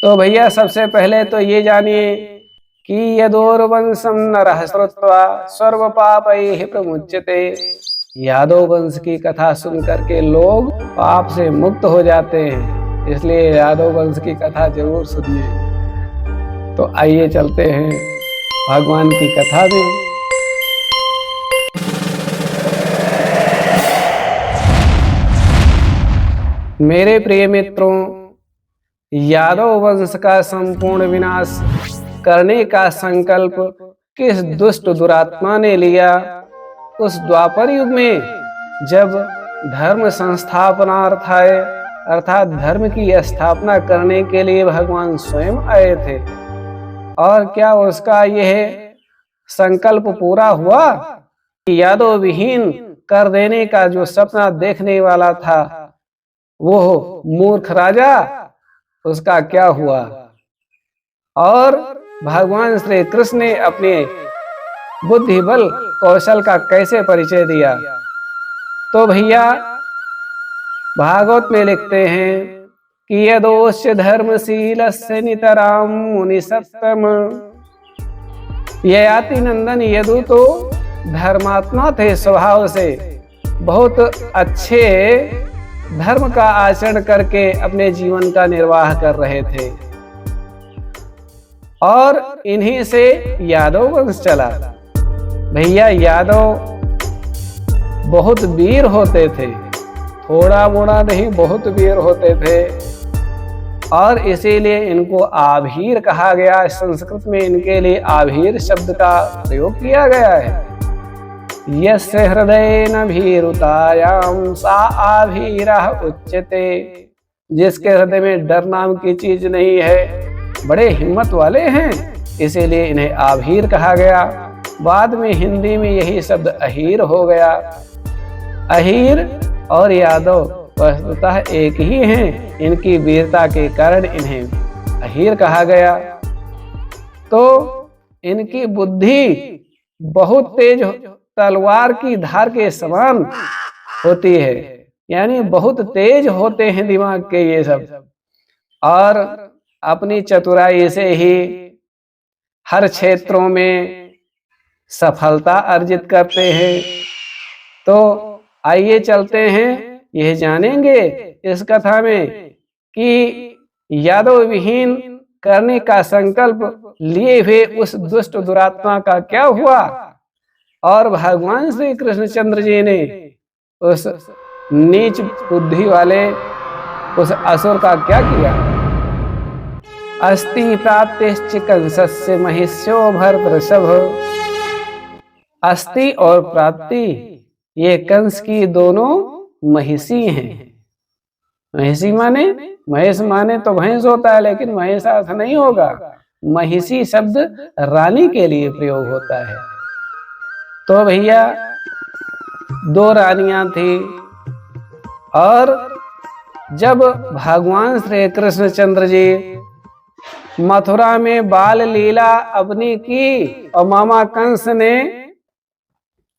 तो भैया सबसे पहले तो ये जानिए कि यदोर्वंशम नरः श्रुत्वा सर्व पापैः प्रमुच्यते। यादव वंश की कथा सुन करके लोग पाप से मुक्त हो जाते हैं, इसलिए यादव वंश की कथा जरूर सुनिए। तो आइए चलते हैं भगवान की कथा में। मेरे प्रिय मित्रों, यादव वंश का संपूर्ण विनाश करने का संकल्प किस दुष्ट दुरात्मा ने लिया? उस द्वापर युग में जब धर्म संस्थापनार्थाय अर्थात धर्म की स्थापना करने के लिए भगवान स्वयं आए थे, और क्या उसका यह संकल्प पूरा हुआ? यादव विहीन कर देने का जो सपना देखने वाला था वो मूर्ख राजा, उसका क्या हुआ? और भगवान श्री कृष्ण ने अपने बुद्धि बल कौशल का कैसे परिचय दिया? तो भैया भागवत में लिखते हैं कि यदोश्य धर्मशीलस्य नितराम मुनि सत्तम। ययाति नंदन यदु तो धर्मात्मा थे स्वभाव से, बहुत अच्छे धर्म का आचरण करके अपने जीवन का निर्वाह कर रहे थे, और इन्हीं से यादव वंश चला। भैया यादव बहुत वीर होते थे, थोड़ा मोड़ा नहीं, बहुत वीर होते थे, और इसीलिए इनको आभीर कहा गया। संस्कृत में इनके लिए आभीर शब्द का प्रयोग किया गया है। यस्य हृदय न भीरुतायाम सा आभीरः उच्यते। जिसके हृदय में डर नाम की चीज नहीं है, बड़े हिम्मत वाले हैं, इसीलिए इन्हें आभीर कहा गया। बाद में हिंदी में यही शब्द अहीर हो गया। अहीर और यादव वस्तुतः एक ही हैं, इनकी वीरता के कारण इन्हें अहीर कहा गया। तो इनकी बुद्धि बहुत तेज, तलवार की धार के समान होती है, यानी बहुत तेज होते हैं दिमाग के ये सब, और अपनी चतुराई से ही हर क्षेत्रों में सफलता अर्जित करते हैं। तो आइए चलते हैं, यह जानेंगे इस कथा में कि यादव विहीन करने का संकल्प लिए हुए उस दुष्ट दुरात्मा का क्या हुआ, और भगवान श्री कृष्णचंद्र जी ने उस नीच बुद्धि वाले उस असुर का क्या किया। अस्ति प्राप्तिश्च कंसस्य महिष्यो भरतर्षभ। अस्ति और प्राप्ति ये कंस की दोनों महिषी हैं। महिषी माने, महेश माने तो भैंस होता है, लेकिन महेश अर्थ नहीं होगा। महिषी शब्द रानी के लिए प्रयोग होता है। तो भैया दो रानियां थी, और जब भगवान श्री कृष्णचंद्र जी मथुरा में बाल लीला अपनी की और मामा कंस ने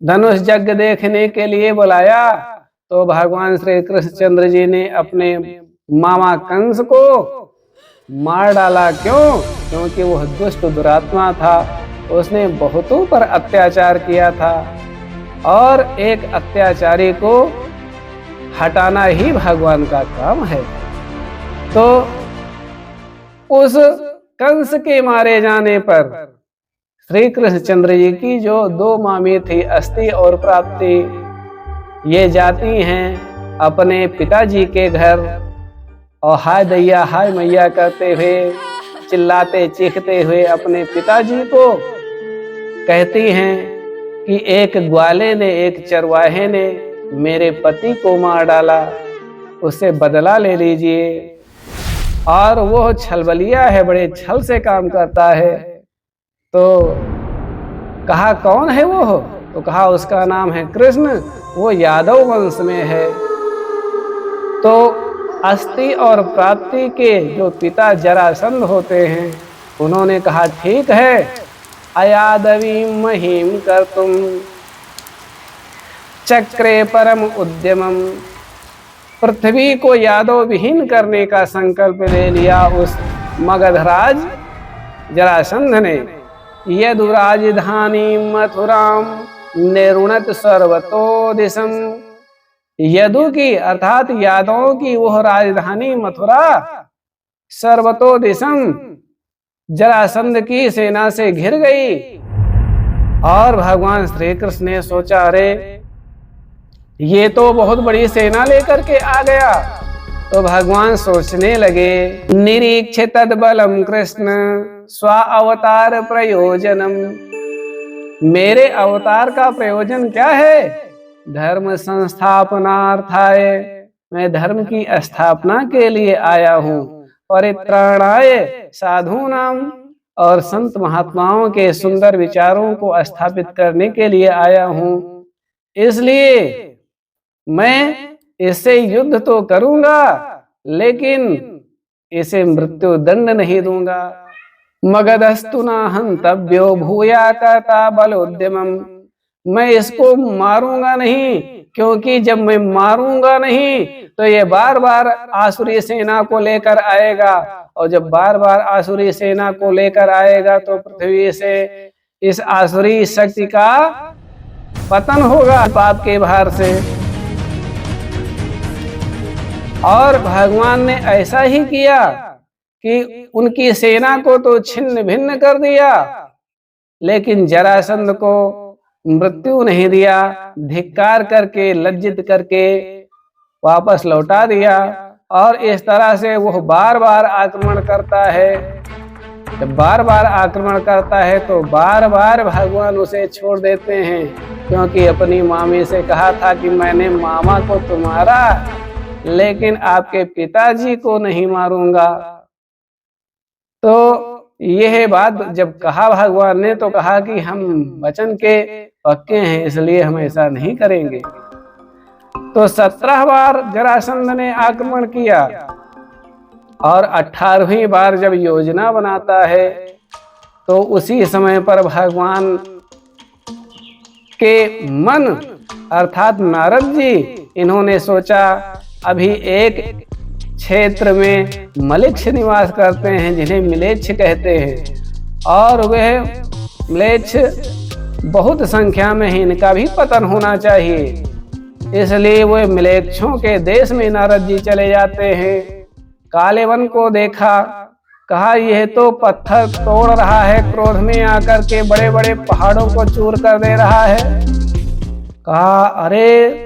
धनुष यज्ञ देखने के लिए बुलाया, तो भगवान श्री कृष्णचंद्र जी ने अपने मामा कंस को मार डाला। क्यों? क्योंकि वह दुष्ट दुरात्मा था, उसने बहुतों पर अत्याचार किया था, और एक अत्याचारी को हटाना ही भगवान का काम है। तो उस कंस के मारे जाने पर श्री कृष्णचंद्र जी की जो दो मामी थी, अस्ति और प्राप्ति, ये जाती हैं अपने पिताजी के घर, और हाय दैया हाय मैया करते हुए, चिल्लाते चीखते हुए अपने पिताजी को कहती हैं कि एक ग्वाले ने, एक चरवाहे ने मेरे पति को मार डाला, उससे बदला ले लीजिए। और वो छलबलिया है, बड़े छल से काम करता है। तो कहा कौन है वो? तो कहा उसका नाम है कृष्ण, वो यादव वंश में है। तो अस्ति और प्राप्ति के जो पिता जरासंध होते हैं, उन्होंने कहा ठीक है, अयादवीं महीम कर्तुम चक्रे परम उद्यमम। पृथ्वी को यादव विहीन करने का संकल्प ले लिया उस मगधराज जरासंध ने यदु राजधानी मथुराम निरुणत सर्वतो दिशम। यदु की अर्थात यादवों की वह राजधानी मथुरा सर्वतो दिशम जरासंध की सेना से घिर गई। और भगवान श्री कृष्ण ने सोचा, अरे ये तो बहुत बड़ी सेना लेकर के आ गया। तो भगवान सोचने लगे, निरीक्ष तद्बलम कृष्ण स्व अवतार प्रयोजनम। मेरे अवतार का प्रयोजन क्या है? धर्म संस्थापनार्थाय, मैं धर्म की स्थापना के लिए आया हूँ। परित्राणाय साधूनाम, और संत महात्माओं के सुंदर विचारों को स्थापित करने के लिए आया हूँ। इसलिए मैं इससे युद्ध तो करूंगा, लेकिन इसे मृत्यु दंड नहीं दूंगा। मगधस्तु न हंतव्यो भूया कर्ता बलोद्यमम। मैं इसको मारूंगा नहीं, क्योंकि जब मैं मारूंगा नहीं तो ये बार बार आसुरी सेना को लेकर आएगा, और जब बार बार आसुरी सेना को लेकर आएगा तो पृथ्वी से इस आसुरी शक्ति का पतन होगा पाप के भार से। और भगवान ने ऐसा ही किया कि उनकी सेना को तो छिन्न भिन्न कर दिया, लेकिन जरासंध को मृत्यु नहीं दिया। धिक्कार करके, लज्जित करके वापस लौटा दिया। और इस तरह से वह बार बार आक्रमण करता है। जब बार बार आक्रमण करता है तो बार बार भगवान उसे छोड़ देते हैं, क्योंकि अपनी मामी से कहा था कि मैंने मामा को तो मारा, लेकिन आपके पिताजी को नहीं मारूंगा। तो यह बात जब कहा भगवान ने, तो कहा कि हम वचन के पक्के हैं, इसलिए हम ऐसा नहीं करेंगे। तो 17 बार जरासंध ने आक्रमण किया, और 18वीं बार जब योजना बनाता है तो उसी समय पर भगवान के मन अर्थात नारद जी, इन्होंने सोचा अभी एक क्षेत्र में मलेच्छ निवास करते हैं, जिन्हें मिलेच्छ कहते हैं, और वह मिलेच्छ बहुत संख्या में है, इनका भी पतन होना चाहिए। इसलिए वे मिलेच्छों के देश में नारद जी चले जाते हैं। कालेवन को देखा, कहा यह तो पत्थर तोड़ रहा है, क्रोध में आकर के बड़े बड़े पहाड़ों को चूर कर दे रहा है। कहा अरे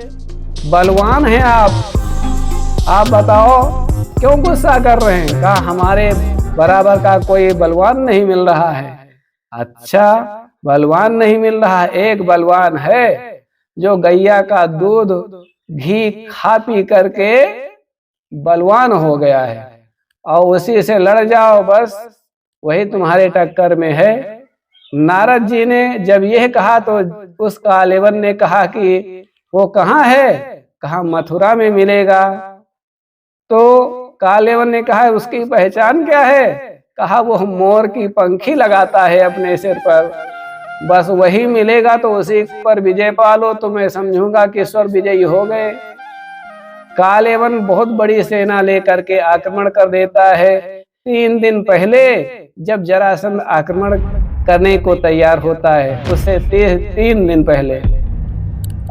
बलवान हैं आप बताओ क्यों गुस्सा कर रहे हैं? कहा हमारे बराबर का कोई बलवान नहीं मिल रहा है। अच्छा, बलवान नहीं मिल रहा? एक बलवान है जो गैया का दूध घी खा पी करके बलवान हो गया है, और उसी से लड़ जाओ, बस वही तुम्हारे टक्कर में है। नारद जी ने जब यह कहा तो उस कालेवन ने कहा कि वो कहाँ है? कहा मथुरा में मिलेगा। तो कालेवन ने कहा उसकी पहचान क्या है? कहा वो मोर की पंखी लगाता है अपने सिर पर, बस वही मिलेगा, तो उसी पर विजय पालो, तो मैं समझूंगा कि स्वर विजयी हो गए। कालेवन बहुत बड़ी सेना लेकर के आक्रमण कर देता है। 3 दिन पहले जब जरासंध आक्रमण करने को तैयार होता है, उससे 3 दिन पहले।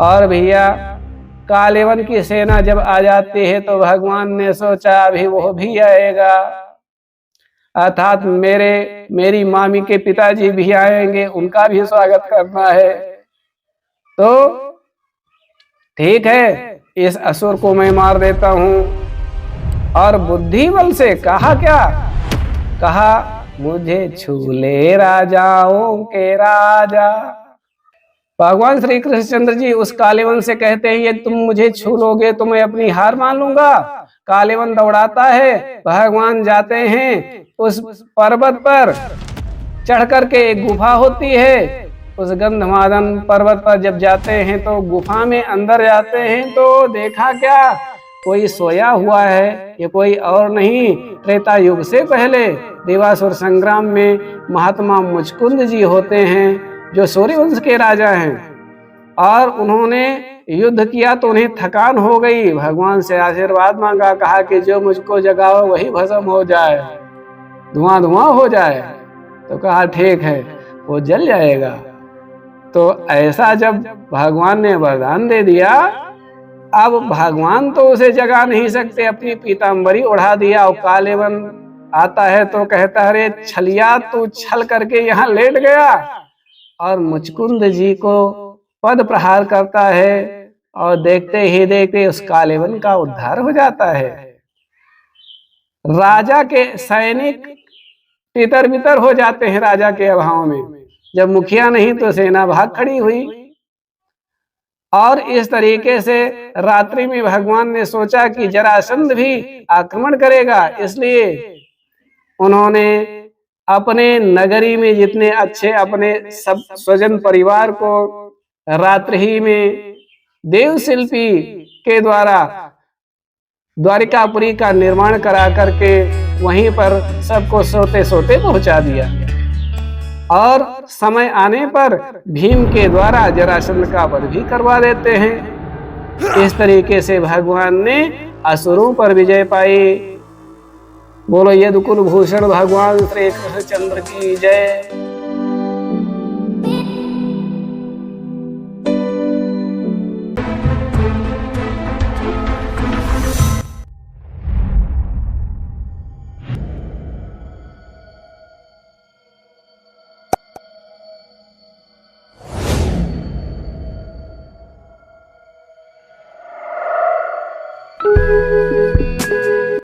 और भैया कालेवन की सेना जब आ जाती है तो भगवान ने सोचा अभी वो भी आएगा, अर्थात मेरी मामी के पिताजी भी आएंगे, उनका भी स्वागत करना है। तो ठीक है, इस असुर को मैं मार देता हूं। और बुद्धि बल से कहा क्या? कहा मुझे छू ले राजाओं के राजा। भगवान श्री कृष्णचंद्र जी उस कालेवन से कहते हैं ये तुम मुझे छू लोगे तो मैं अपनी हार मान लूंगा। कालेवन दौड़ाता है, भगवान जाते हैं उस पर्वत पर चढ़ करके, एक गुफा होती है उस गंधमादन पर्वत पर। जब जाते हैं तो गुफा में अंदर जाते हैं तो देखा क्या, कोई सोया हुआ है। ये कोई और नहीं, त्रेता युग से पहले देवासुर संग्राम में महात्मा मुचकुंद जी होते हैं, जो सूर्यवंश के राजा हैं। और उन्होंने युद्ध किया तो उन्हें थकान हो गई, भगवान से आशीर्वाद मांगा, कहा कि जो मुझको जगाओ वही भस्म हो जाए। धुआं धुआं हो जाए। तो कहा ठीक है, वो जल जाएगा। तो ऐसा जब भगवान ने वरदान दे दिया, अब भगवान तो उसे जगा नहीं सकते, अपनी पीताम्बरी उड़ा दिया। और कालेवन आता है तो कहता है, अरे छलिया, तू छल करके यहाँ लेट गया। और मुचकुंद जी को पद प्रहार करता है और देखते ही देखते उस कालेवन का उद्धार हो जाता है। राजा के सैनिक तितर बितर हो जाते हैं राजा के अभाव में। जब मुखिया नहीं तो सेना भाग खड़ी हुई। और इस तरीके से रात्रि में भगवान ने सोचा कि जरासंध भी आक्रमण करेगा, इसलिए उन्होंने अपने नगरी में जितने अच्छे अपने सब स्वजन परिवार को रात्रि ही में देवशिल्पी के द्वारा द्वारिकापुरी का निर्माण करा करके वहीं पर सबको सोते सोते पहुंचा दिया। और समय आने पर भीम के द्वारा जरासंध का वध भी करवा देते हैं। इस तरीके से भगवान ने असुरों पर विजय पाई। बोलो यदुकुल भूषण भगवान श्री कृष्णचंद्र की जय।